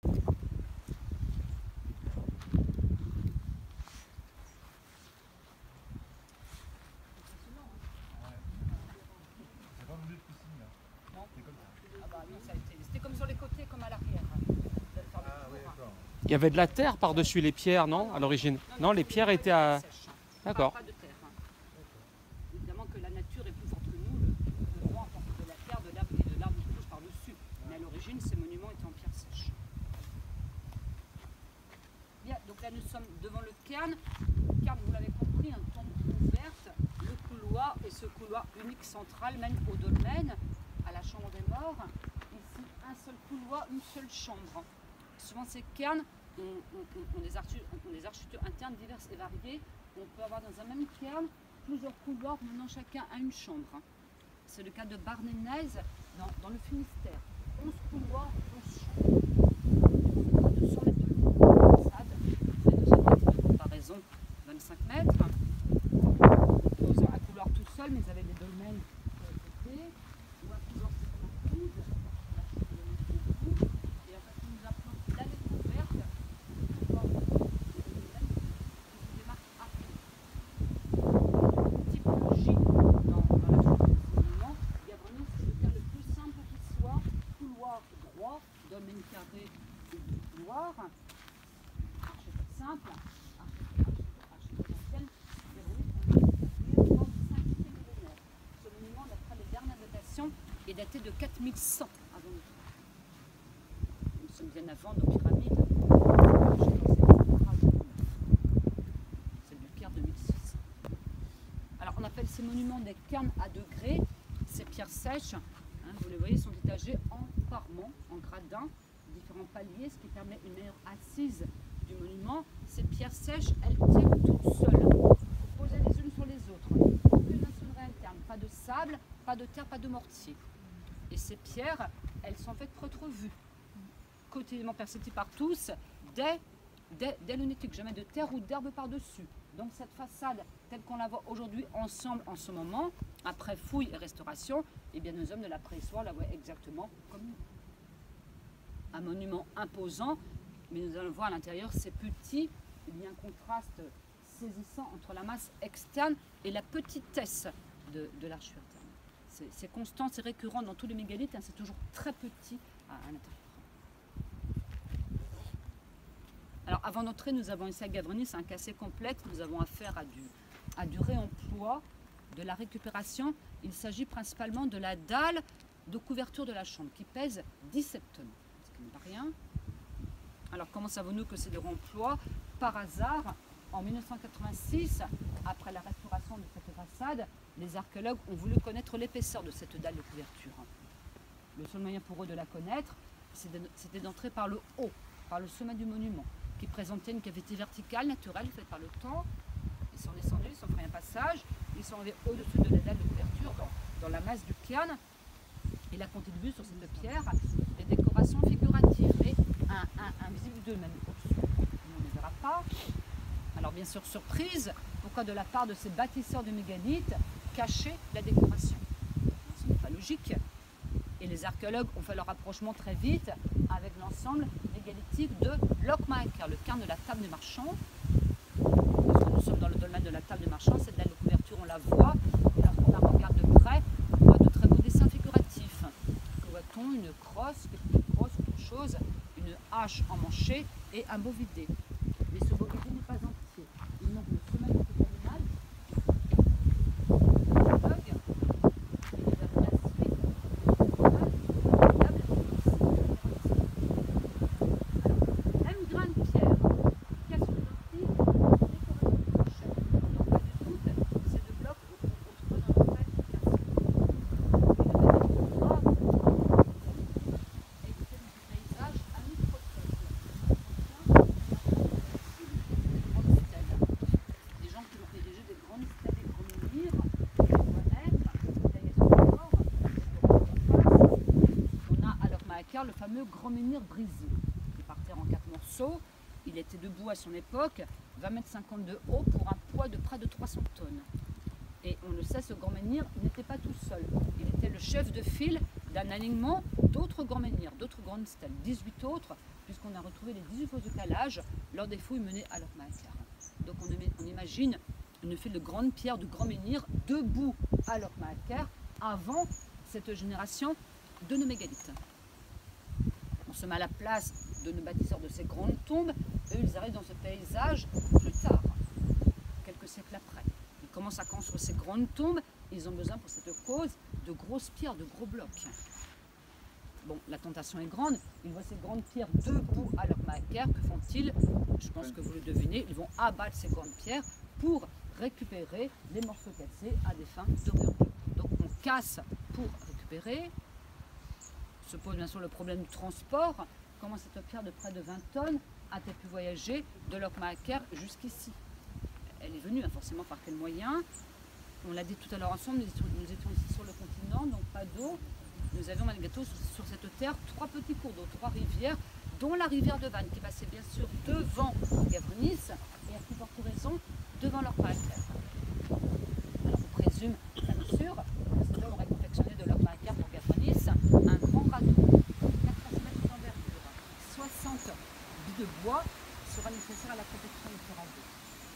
C'était comme sur les côtés, comme à l'arrière. Il y avait de la terre par-dessus les pierres, non, à l'origine? Non, les pierres étaient à... D'accord. Pas de terre. Évidemment que la nature est plus forte que nous. Le vent apporte de la terre, de l'herbe et de l'arbre qui pousse par-dessus. Mais à l'origine, ces monuments étaient en pierre sèche. Bien, donc là nous sommes devant le cairn. Le cairn, vous l'avez compris, un tombe ouverte. Le couloir, et ce couloir unique central mène au dolmen, à la chambre des morts. Ici, un seul couloir, une seule chambre. Souvent ces cairns ont des architectures internes diverses et variées. On peut avoir dans un même cairn plusieurs couloirs menant chacun à une chambre. C'est le cas de Barnénaise dans le Finistère. 11 couloirs, 11 chambres. Près de 100 mètres de long. Façade, fait de cette partie de comparaison 25 mètres. On peut un couloir tout seul, mais avec des dolmens sur les côtés. Ou un couloir séparé. Et en fait, nous appelons la découverte. Dolmen carré ou couloir, architecture simple, architecture ancienne, ce monument, d'après les dernières datations, est daté de 4100 avant notre ère. Nous sommes bien avant nos pyramides. C'est du caire 2006. Alors on appelle ces monuments des cairns à degrés. Ces pierres sèches, vous les voyez, sont étagées en parements, en gradins, différents paliers, ce qui permet une meilleure assise du monument. Ces pierres sèches, elles tiennent toutes seules, posées les unes sur les autres. Aucune maçonnerie interne, pas de sable, pas de terre, pas de mortier. Et ces pierres, elles sont faites pour être vues, quotidiennement perceptibles par tous, dès le néolithique, jamais de terre ou d'herbe par-dessus. Donc cette façade, telle qu'on la voit aujourd'hui ensemble en ce moment, après fouille et restauration, eh bien nos hommes de la préhistoire la voient exactement comme nous. Un monument imposant, mais nous allons voir à l'intérieur, c'est petit. Il y a un contraste saisissant entre la masse externe et la petitesse de l'architecture interne. C'est constant, c'est récurrent dans tous les mégalithes, c'est toujours très petit à l'intérieur. Alors avant d'entrer, nous avons ici à Gavronis, c'est un cas assez complexe, nous avons affaire à du réemploi, de la récupération. Il s'agit principalement de la dalle de couverture de la chambre qui pèse 17 tonnes, ce qui n'est pas rien. Alors comment savons-nous que c'est de réemploi? Par hasard, en 1986, après la restauration de cette façade, les archéologues ont voulu connaître l'épaisseur de cette dalle de couverture. Le seul moyen pour eux de la connaître, c'était d'entrer par le haut, par le sommet du monument, qui présentait une cavité verticale naturelle faite par le temps. Ils sont descendus, ils sont fait un passage, ils sont arrivés au-dessus de la dalle de couverture, dans la masse du cairn. Il a contribué sur cette pierre des décorations figuratives, mais invisibles d'eux-mêmes au-dessus. On ne les verra pas. Alors bien sûr, surprise, pourquoi de la part de ces bâtisseurs du mégalithe cacher la décoration? Ce n'est pas logique. Et les archéologues ont fait leur rapprochement très vite avec l'ensemble mégalithique de Lokmaker, le cairn de la table des marchands. Lorsque nous sommes dans le dolmen de la table des marchands, cette dalle de couverture, on la voit. Et lorsqu'on la regarde de près, on voit de très beaux dessins figuratifs. Que voit-on? Une crosse, quelque grosse, autre chose, une hache emmanchée et un bovidé. Mais ce bovidé n'est pas entier. Il manque le sommet de cet animal. Le fameux grand menhir brisé, qui par terre en 4 morceaux. Il était debout à son époque, 20,50 m de haut pour un poids de près de 300 tonnes. Et on le sait, ce grand menhir n'était pas tout seul. Il était le chef de file d'un alignement d'autres grands menhirs, d'autres grandes stèles, 18 autres, puisqu'on a retrouvé les 18 fausses de calage lors des fouilles menées à Locmaker. Donc on imagine une file de grandes pierres, de grands menhirs, debout à Locmaker, avant cette génération de nos mégalithes. On se met à la place de nos bâtisseurs de ces grandes tombes, eux ils arrivent dans ce paysage plus tard, quelques siècles après. Ils commencent à construire ces grandes tombes, ils ont besoin pour cette cause de grosses pierres, de gros blocs. Bon, la tentation est grande, ils voient ces grandes pierres debout à Locmaker, que font-ils? Je pense que vous le devinez, ils vont abattre ces grandes pierres pour récupérer les morceaux cassés à des fins de réemploi. Donc on casse pour récupérer. Se pose bien sûr le problème du transport. Comment cette pierre de près de 20 tonnes a-t-elle pu voyager de Locmaker jusqu'ici? Elle est venue, forcément, par quel moyen? On l'a dit tout à l'heure ensemble, nous étions ici sur le continent, donc pas d'eau. Nous avions malgré tout sur cette terre 3 petits cours d'eau, 3 rivières, dont la rivière de Vannes qui passait bien sûr devant Gavronis et à plus forte raison devant Locmaker. Alors on présume bien sûr que ces hommes auraient confectionné de Locmaker pour Gavronis un grand radeau, 14 mètres d'envergure, 60 billes de bois sera nécessaire à la protection de ce radeau.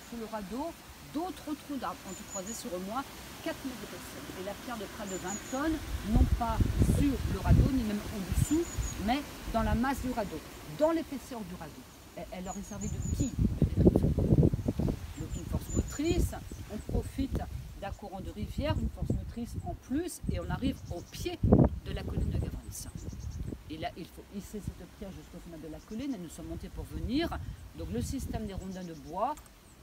Sous le radeau, d'autres trous d'arbres ont été croisés sur au moins 4 mètres d'épaisseur. Et la pierre de près de 20 tonnes, non pas sur le radeau, ni même en dessous, mais dans la masse du radeau, dans l'épaisseur du radeau. Elle leur est servie de quille de dérive. Donc une force motrice, on profite d'un courant de rivière, une force motrice en plus, et on arrive au pied de la colline de Gavronis. Et là, il faut hisser cette pierre jusqu'au sommet de la colline, et nous sommes montés pour venir. Donc le système des rondins de bois,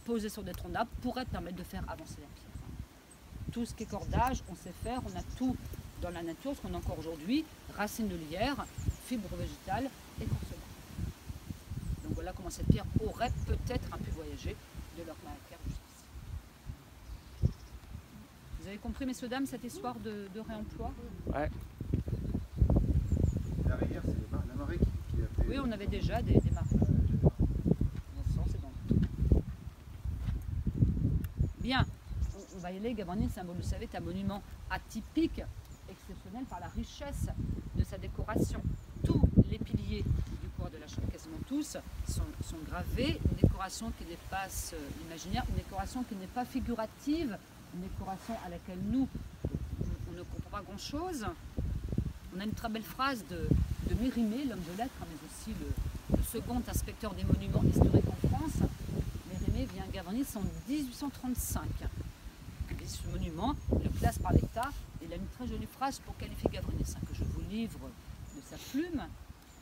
posés sur des troncs d'arbres, pourrait permettre de faire avancer la pierre. Tout ce qui est cordage, on sait faire, on a tout dans la nature, ce qu'on a encore aujourd'hui, racines de lierre, fibres végétales, écorce d'arbre. Donc voilà comment cette pierre aurait peut-être pu voyager de Locmaker jusqu'ici. Vous avez compris, messieurs, dames, cette histoire de réemploi? Ouais. La rivière, c'est la marée qui a fait... Oui, on avait déjà des marées. Dans ce sens et dans l'autre. Bien. On va y aller. Gavronis, vous le savez, est un monument atypique, exceptionnel par la richesse de sa décoration. Tous les piliers du corps de la chambre, quasiment tous, sont gravés. Une décoration qui dépasse l'imaginaire, une décoration qui n'est pas figurative, une décoration à laquelle nous, on ne comprend pas grand-chose. On a une très belle phrase de Mérimée, l'homme de lettres, mais aussi le second inspecteur des monuments historiques en France. Mérimée vient à Gavronis en 1835. Ce monument, le classe par l'État, il a une très jolie phrase pour qualifier Gavronis, que je vous livre de sa plume.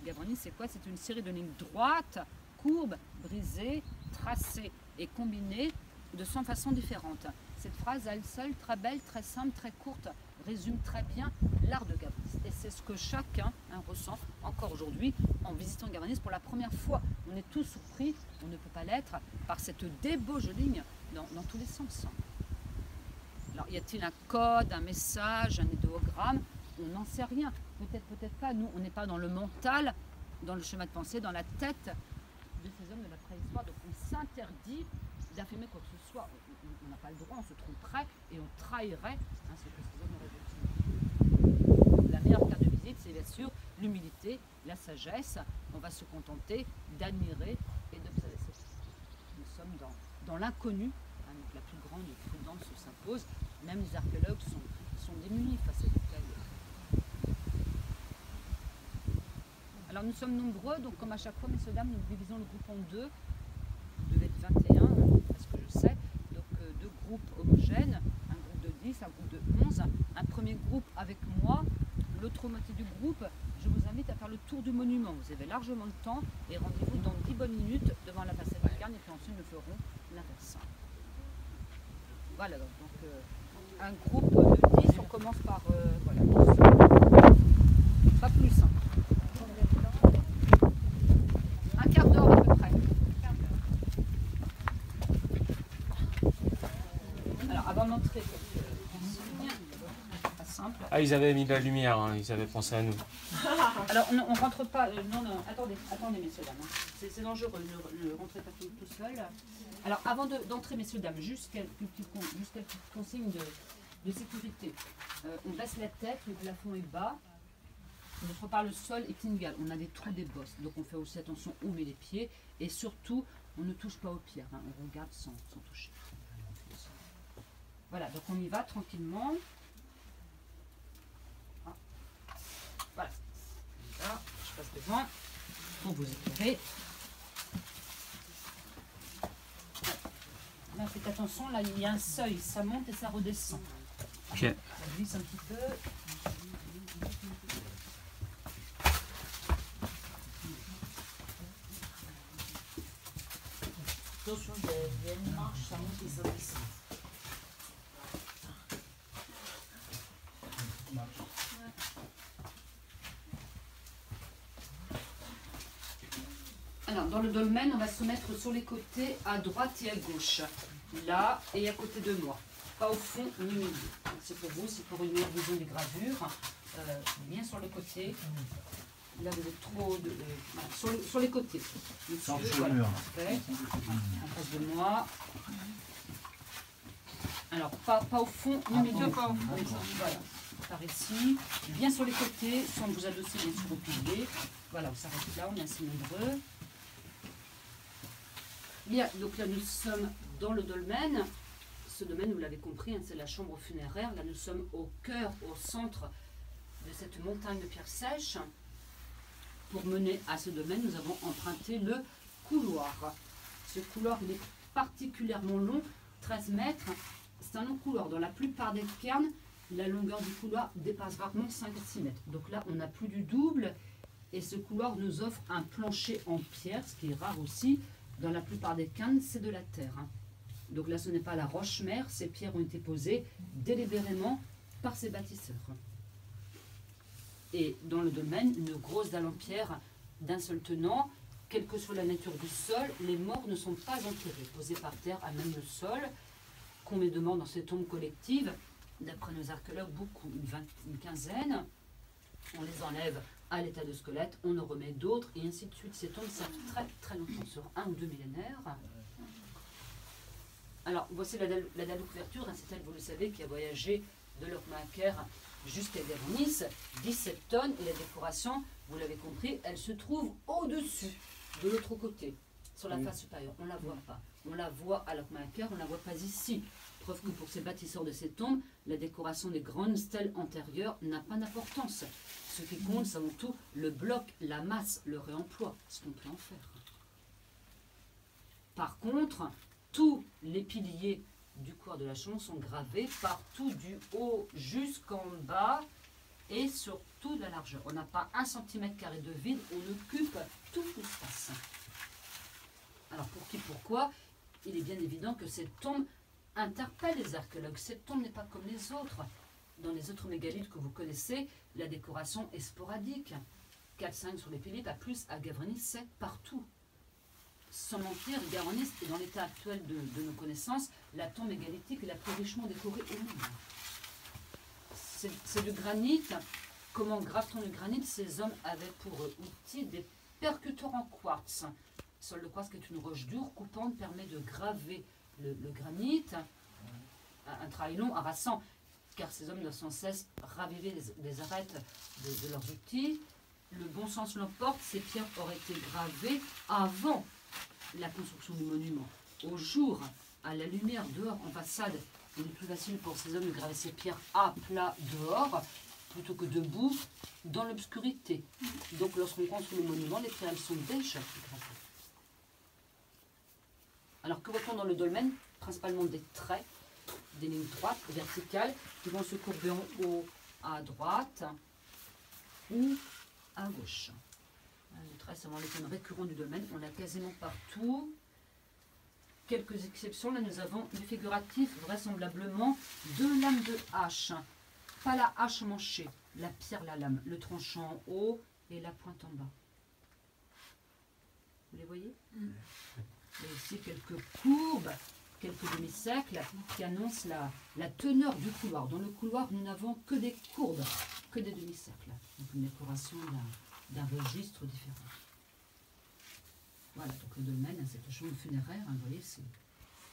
Gavronis, c'est quoi? C'est une série de lignes droites, courbes, brisées, tracées et combinées de 100 façons différentes. Cette phrase, à elle seule, très belle, très simple, très courte, résume très bien l'art de Gavronis. Et c'est ce que chacun ressent encore aujourd'hui en visitant Gavronis pour la première fois. On est tous surpris, on ne peut pas l'être, par cette débauche de lignes dans tous les sens. Alors, y a-t-il un code, un message, un idéogramme? On n'en sait rien. Peut-être, peut-être pas. Nous, on n'est pas dans le mental, dans le schéma de pensée, dans la tête de ces hommes de la préhistoire. Donc, on s'interdit d'affirmer quoi que ce soit. On n'a pas le droit, on se tromperait et on trahirait ce que ces hommes auraient vécu. La meilleure carte de visite, c'est bien sûr l'humilité, la sagesse. On va se contenter d'admirer et d'observer ces choses. Nous sommes dans l'inconnu. Donc la plus grande prudence s'impose. Même les archéologues sont démunis face à cette taille. Alors nous sommes nombreux, donc comme à chaque fois, messieurs, dames, nous divisons le groupe en deux. Vous devez être 21, à ce que je sais. Donc deux groupes homogènes, un groupe de 10, un groupe de 11. Un premier groupe avec moi, l'autre moitié du groupe. Je vous invite à faire le tour du monument. Vous avez largement le temps et rendez-vous dans 10 bonnes minutes devant la façade du Carne et puis ensuite nous ferons l'inverse. Voilà, donc un groupe de 10, on commence par voilà, 10. Pas plus. Un quart d'heure à peu près. Alors avant d'entrer, pas simple. Ah, ils avaient mis de la lumière, hein, ils avaient pensé à nous. Alors on rentre pas, non, attendez messieurs, dames. C'est dangereux, ne rentrez pas tout seul. Alors, avant d'entrer, messieurs, dames, juste quelques consignes de sécurité. On baisse la tête, le plafond est bas. D'autre part, le sol est inégal. On a des trous, des bosses. Donc on fait aussi attention où on met les pieds. Et surtout, on ne touche pas aux pierres. Hein. On regarde sans toucher. Voilà, donc on y va tranquillement. Ah. Voilà. Là, je passe devant pour vous éclairer. Là, faites attention, là il y a un seuil, ça monte et ça redescend. Ok. Ça glisse un petit peu. Attention, il y a une marche, ça monte et ça descend. Alors, dans le dolmen, on va se mettre sur les côtés, à droite et à gauche. Là et à côté de moi. Pas au fond ni au milieu. C'est pour vous, c'est pour une meilleure vision des gravures. Bien sur le côté. Là, vous êtes trop de, voilà, sur les côtés. Sans Monsieur, le voilà, mur. parfait. En face de moi. Alors, pas au fond ni au milieu. Pas au fond. Voilà. Par ici. Bien sur les côtés, sans vous adosser bien sûr au pilier. Voilà, on s'arrête là, on est assez nombreux. Bien, donc là nous sommes dans le dolmen. Ce domaine, vous l'avez compris, hein, c'est la chambre funéraire. Là nous sommes au cœur, au centre de cette montagne de pierres sèches. Pour mener à ce domaine, nous avons emprunté le couloir. Ce couloir, il est particulièrement long, 13 mètres. C'est un long couloir. Dans la plupart des cairns, la longueur du couloir dépasse rarement 5 à 6 mètres. Donc là, on a plus du double. Et ce couloir nous offre un plancher en pierre, ce qui est rare aussi. Dans la plupart des cairns, c'est de la terre. Hein. Donc là, ce n'est pas la roche-mère. Ces pierres ont été posées délibérément par ces bâtisseurs. Et dans le domaine, une grosse dalle en pierre d'un seul tenant. Quelle que soit la nature du sol, les morts ne sont pas enterrés, posés par terre à même le sol. Combien de morts dans ces tombes collectives? D'après nos archéologues, beaucoup, une quinzaine. On les enlève à l'état de squelette, on en remet d'autres, et ainsi de suite. Ces tombes servent très très longtemps, sur 1 ou 2 millénaires. Alors, voici la dalle de couverture, hein, c'est elle, vous le savez, qui a voyagé de Locmaker jusqu'à Garonis, 17 tonnes, et la décoration, vous l'avez compris, elle se trouve au-dessus, de l'autre côté, sur la face supérieure. On ne la voit pas. On la voit à Locmaker, on ne la voit pas ici. Preuve que pour ces bâtisseurs de ces tombes, la décoration des grandes stèles antérieures n'a pas d'importance. Ce qui compte, c'est avant tout le bloc, la masse, le réemploi, ce qu'on peut en faire. Par contre, tous les piliers du couloir de la chambre sont gravés partout du haut jusqu'en bas et sur toute la largeur. On n'a pas 1 cm² de vide, on occupe tout l'espace. Alors pour qui, pourquoi? Il est bien évident que cette tombe interpelle les archéologues. Cette tombe n'est pas comme les autres. Dans les autres mégalithes que vous connaissez, la décoration est sporadique. 4-5 sur les piliers, pas plus. À Gavronis, c'est partout. Sans mentir, Gavronis est dans l'état actuel de nos connaissances la tombe mégalithique la plus richement décorée au monde. C'est du granit. Comment grave-t-on le granit? Ces hommes avaient pour outil des percuteurs en quartz. Sol de quartz, qui est une roche dure, coupante, permet de graver le granit. Un travail long, harassant, car ces hommes doivent sans cesse raviver les arêtes de leurs outils. Le bon sens l'emporte, ces pierres auraient été gravées avant la construction du monument. Au jour, à la lumière, dehors, en façade, il est plus facile pour ces hommes de graver ces pierres à plat dehors, plutôt que debout, dans l'obscurité. Donc lorsqu'on construit le monument, les pierres elles sont déjà gravées. Alors que voit-on dans le dolmen? Principalement des traits, des lignes droites, verticales, qui vont se courber en haut à droite ou à gauche. Le trait, c'est vraiment le thème récurrent du dolmen. On l'a quasiment partout. Quelques exceptions. Là, nous avons du figuratif, vraisemblablement 2 lames de hache. Pas la hache manchée, la pierre, la lame, le tranchant en haut et la pointe en bas. Vous les voyez? Il y a ici quelques courbes, quelques demi-cercles qui annoncent la teneur du couloir. Dans le couloir, nous n'avons que des courbes, que des demi-cercles. Donc une décoration d'un registre différent. Voilà, donc le dolmen, cette chambre funéraire, hein, vous voyez,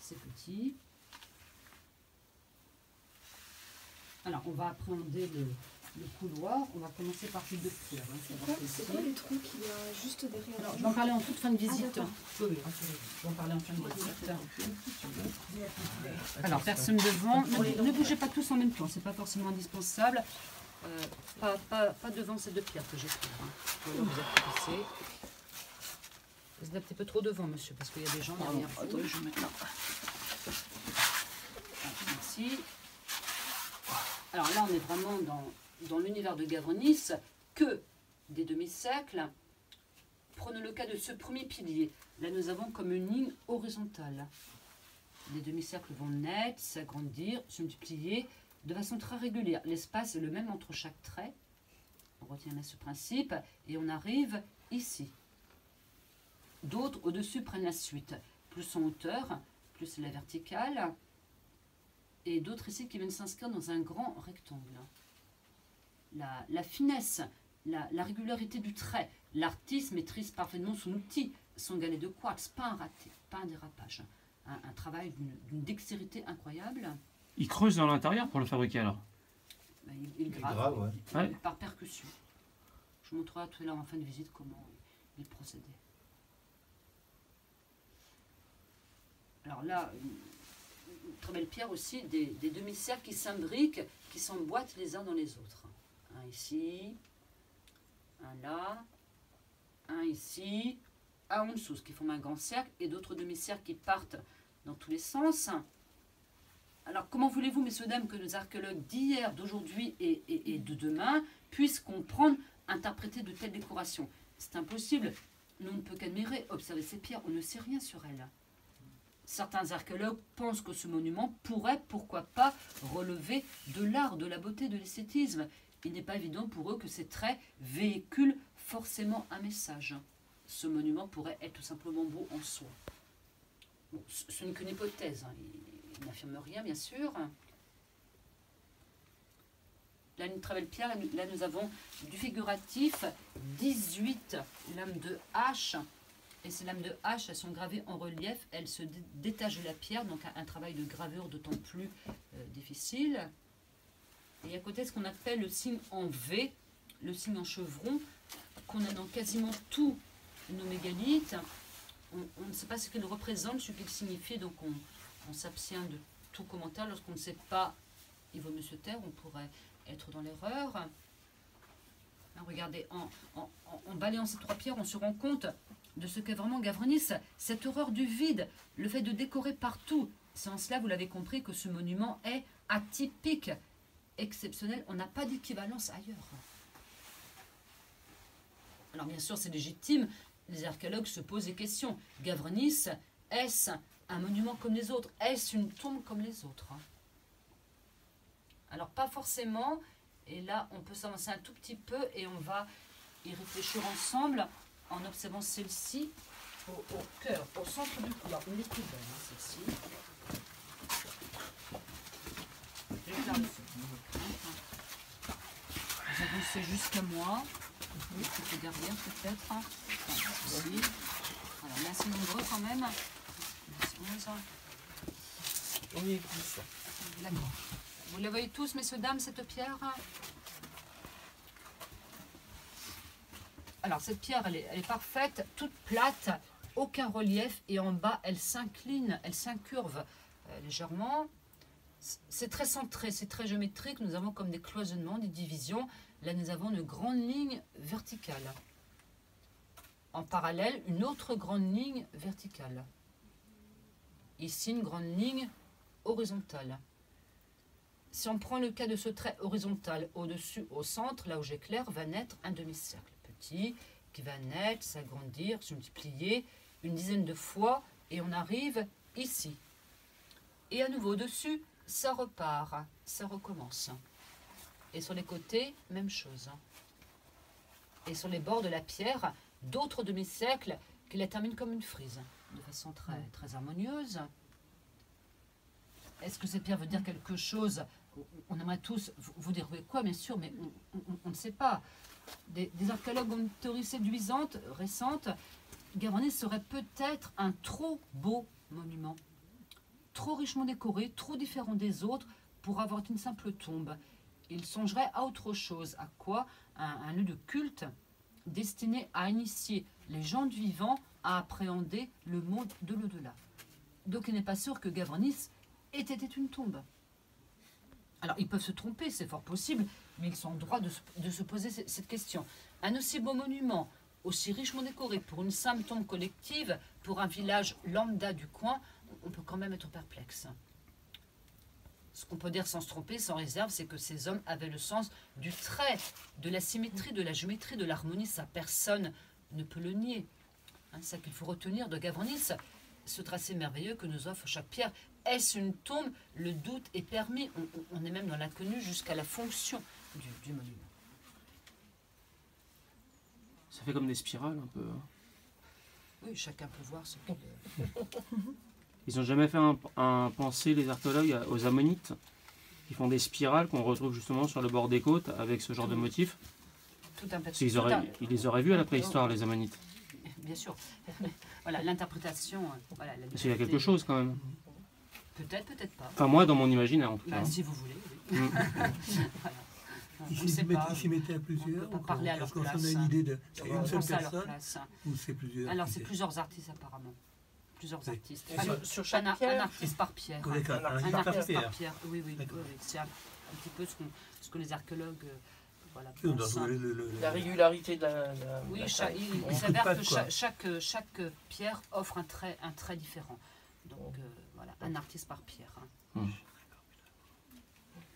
c'est petit. Alors, on va appréhender le couloir. On va commencer par ces deux pierres. Hein, C'est quoi les trous qu'il y a juste derrière? Alors, je vais en parler en toute fin de visite. d'accord. Oui, oui, je vais en parler en fin de visite. Alors, personne devant. Ne bougez pas tous en même temps, c'est pas forcément indispensable. Pas devant ces deux pierres que j'ai prises. Hein. Voilà, vous êtes pressés. Vous êtes un petit peu trop devant, monsieur, parce qu'il y a des gens derrière. Attendez, je vais mettre là. Merci. Alors là, on est vraiment dans l'univers de Gavronis, que des demi-cercles. Prenons le cas de ce premier pilier. Là, nous avons comme une ligne horizontale. Les demi-cercles vont naître, s'agrandir, se multiplier de façon très régulière. L'espace est le même entre chaque trait. On retient là ce principe et on arrive ici. D'autres au-dessus prennent la suite. Plus en hauteur, plus c'est la verticale. Et d'autres ici qui viennent s'inscrire dans un grand rectangle. La finesse, la régularité du trait. L'artiste maîtrise parfaitement son outil, son galet de quartz, pas un raté, pas un dérapage. Un travail d'une dextérité incroyable. Il creuse dans l'intérieur pour le fabriquer alors? Il grave, ouais. Par percussion. Je vous montrerai tout à l'heure en fin de visite comment il procédait. Alors là, une très belle pierre aussi, des demi-cercles qui s'imbriquent, qui s'emboîtent les uns dans les autres. Un ici, un là, un ici, un en dessous, ce qui forme un grand cercle, et d'autres demi-cercles qui partent dans tous les sens. Alors, comment voulez-vous, messieurs, dames, que nos archéologues d'hier, d'aujourd'hui et de demain puissent comprendre, interpréter de telles décorations? C'est impossible. Nous ne peut qu'admirer, observer ces pierres. On ne sait rien sur elles. Certains archéologues pensent que ce monument pourrait, pourquoi pas, relever de l'art, de la beauté, de l'esthétisme. Il n'est pas évident pour eux que ces traits véhiculent forcément un message. Ce monument pourrait être tout simplement beau en soi. Bon, ce n'est qu'une hypothèse. Hein. Il n'affirme rien, bien sûr. Là, une très belle pierre. Là, nous avons du figuratif, 18 lames de hache. Et ces lames de hache, elles sont gravées en relief. Elles se détachent de la pierre, donc un travail de gravure d'autant plus difficile. Et à côté, ce qu'on appelle le signe en V, le signe en chevron, qu'on a dans quasiment tous nos mégalithes. On ne sait pas ce qu'il représente, ce qu'il signifie, donc on s'abstient de tout commentaire. Lorsqu'on ne sait pas, il vaut mieux se taire, on pourrait être dans l'erreur. Regardez, en balayant ces trois pierres, on se rend compte de ce qu'est vraiment Gavronis, cette horreur du vide, le fait de décorer partout. C'est en cela, vous l'avez compris, que ce monument est atypique, exceptionnel. On n'a pas d'équivalence ailleurs. Alors bien sûr, c'est légitime. Les archéologues se posent des questions. Gavronis, est-ce un monument comme les autres? Est-ce une tombe comme les autres? Alors pas forcément. Et là, on peut s'avancer un tout petit peu et on va y réfléchir ensemble en observant celle-ci au cœur, au centre du couloir. Une des plus belles, hein, celle-ci. Je vais faire le feu. Vous avancez jusqu'à moi. Un petit peu derrière peut-être. Ici. Voilà, là c'est nombreux quand même. On y glisse. D'accord. Vous la voyez tous, messieurs, dames, cette pierre? Alors, cette pierre, elle est parfaite, toute plate, aucun relief, et en bas, elle s'incline, elle s'incurve légèrement. C'est très centré, c'est très géométrique. Nous avons comme des cloisonnements, des divisions. Là, nous avons une grande ligne verticale. En parallèle, une autre grande ligne verticale. Ici, une grande ligne horizontale. Si on prend le cas de ce trait horizontal, au-dessus, au centre, là où j'éclaire, va naître un demi-cercle petit qui va naître, s'agrandir, se multiplier une dizaine de fois et on arrive ici. Et à nouveau au-dessus, ça repart, ça recommence. Et sur les côtés, même chose. Et sur les bords de la pierre, d'autres demi-cercles qui la terminent comme une frise, de façon très, très harmonieuse. Est-ce que cette pierre veut dire quelque chose? On aimerait tous vous dire quoi, bien sûr, mais on ne sait pas. Des archéologues ont une théorie séduisante, récente. Gavronis serait peut-être un trop beau monument, trop richement décoré, trop différent des autres pour avoir une simple tombe. il songerait à autre chose. À quoi? Un lieu de culte destiné à initier les gens du vivant à appréhender le monde de l'au-delà. Donc il n'est pas sûr que Gavronis ait été une tombe. Alors ils peuvent se tromper, c'est fort possible, mais ils sont en droit de se poser cette question. Un aussi beau monument, aussi richement décoré pour une simple tombe collective, pour un village lambda du coin, on peut quand même être perplexe. Ce qu'on peut dire sans se tromper, sans réserve, c'est que ces hommes avaient le sens du trait, de la symétrie, de la géométrie, de l'harmonie. Sa personne ne peut le nier. Hein, c'est ça qu'il faut retenir de Gavronis, ce tracé merveilleux que nous offre chaque pierre. Est-ce une tombe? Le doute est permis. On est même dans l'inconnu jusqu'à la fonction du monument. Ça fait comme des spirales un peu. Hein. Oui, chacun peut voir ce qu'il est. Ils n'ont jamais fait un pensée, les archéologues, aux ammonites, qui font des spirales qu'on retrouve justement sur le bord des côtes avec ce genre de motif. Tout un peu. Ils les auraient vus à la préhistoire, les ammonites. Bien sûr. Voilà, l'interprétation. Voilà, Parce qu'il y a quelque chose quand même. Peut-être, peut-être pas. Enfin, moi, dans mon imaginaire, en tout cas. Bah, si vous voulez, oui. Voilà. Ils s'y mettaient à plusieurs. On peut pas parler à leur Est-ce qu'on place. a une idée de c'est une seule Penser à leur personne place. ou c'est plusieurs? Alors, c'est plusieurs artistes apparemment. Plusieurs Oui. artistes. Et Alors, sur chaque un pierre artiste par pierre. Oui, d'accord, Un un par artiste pierre. par pierre. Oui, oui, oui, D'accord. oui. C'est un petit peu ce que les archéologues voilà, On doit pensent. trouver La régularité de la Oui, la chaque, taille. il On s'avère coupe pas, que quoi. chaque pierre offre un trait différent. Donc voilà, un artiste par pierre. Hein.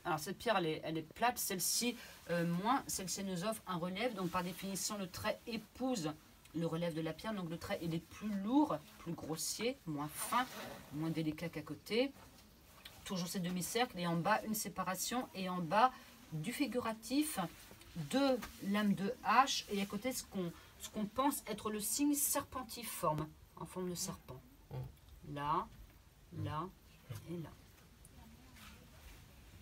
Alors cette pierre, elle est plate, celle-ci moins, celle-ci nous offre un relief, donc par définition le trait épouse le relief de la pierre, donc le trait il est plus lourd, plus grossier, moins fin, moins délicat qu'à côté. Toujours ces demi-cercles et en bas une séparation et en bas du figuratif, deux lames de hache et à côté ce qu'on pense être le signe serpentiforme, en forme de serpent. Là, là et là.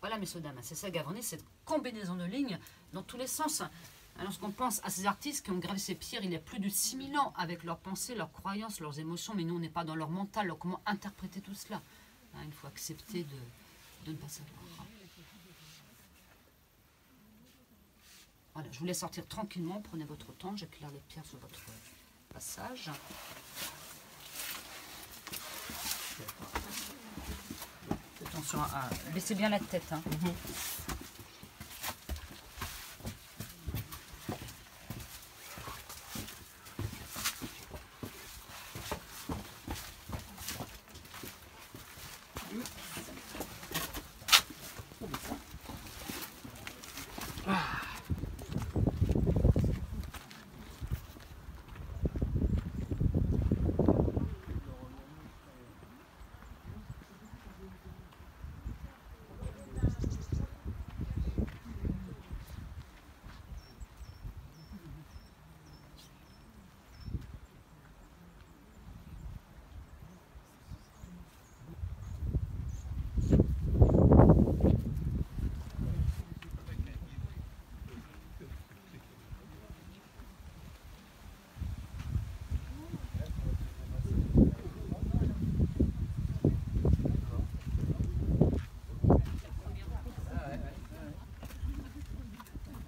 Voilà, messieurs, dames, c'est ça, Gavronis, cette combinaison de lignes dans tous les sens. Lorsqu'on pense à ces artistes qui ont gravé ces pierres il y a plus de 6000 ans, avec leurs pensées, leurs croyances, leurs émotions, mais nous, on n'est pas dans leur mental, alors comment interpréter tout cela? Il faut accepter de ne pas savoir. Voilà, je vous laisse sortir tranquillement, prenez votre temps, j'éclaire les pierres sur votre passage. Attention à baisser bien la tête. Hein.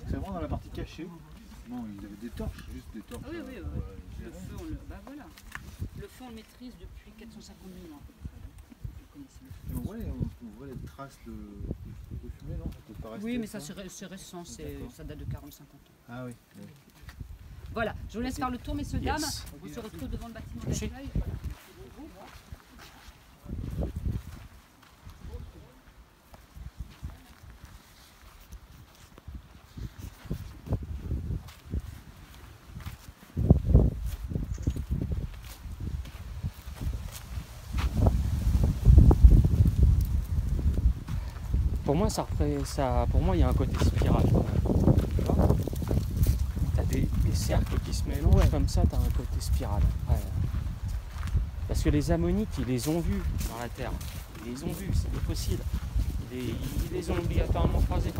C'est vraiment dans la partie cachée. Bon, ils avaient des torches, juste des torches. Oui, oui, oui. pour, Le gérer. feu, voilà. Le feu, on le maîtrise depuis 450 000 ans. Vous connaissez le feu. Et on voit les traces de fumée, non? Ça peut pas rester, Oui, mais ça c'est récent, D'accord. ça date de 40-50 ans. Ah oui. Voilà, je vous laisse faire le tour, messieurs, dames. Yes. On se retrouve devant le bâtiment Merci. d'accueil. Pour moi, pour moi, il y a un côté spirale. T'as des cercles qui se mélangent comme ça, t'as un côté spirale. Ouais. Parce que les ammonites, ils les ont vus dans la terre. Ils les ont vus, c'est des fossiles. Ils les ont obligatoirement croisés.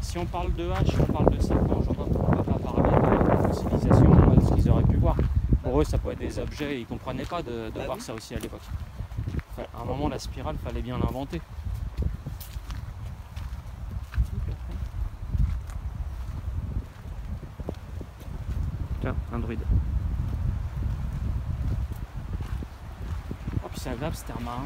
Si on parle de hache, on parle de serpent, j'entends qu'on ne va pas parler de fossilisation, de ce qu'ils auraient pu voir. Pour eux, ça peut être des objets, ils ne comprenaient pas de voir ça aussi à l'époque. Enfin, à un moment, la spirale, fallait bien l'inventer. un druide. Oh, puis c'est agréable, c'est terre marin.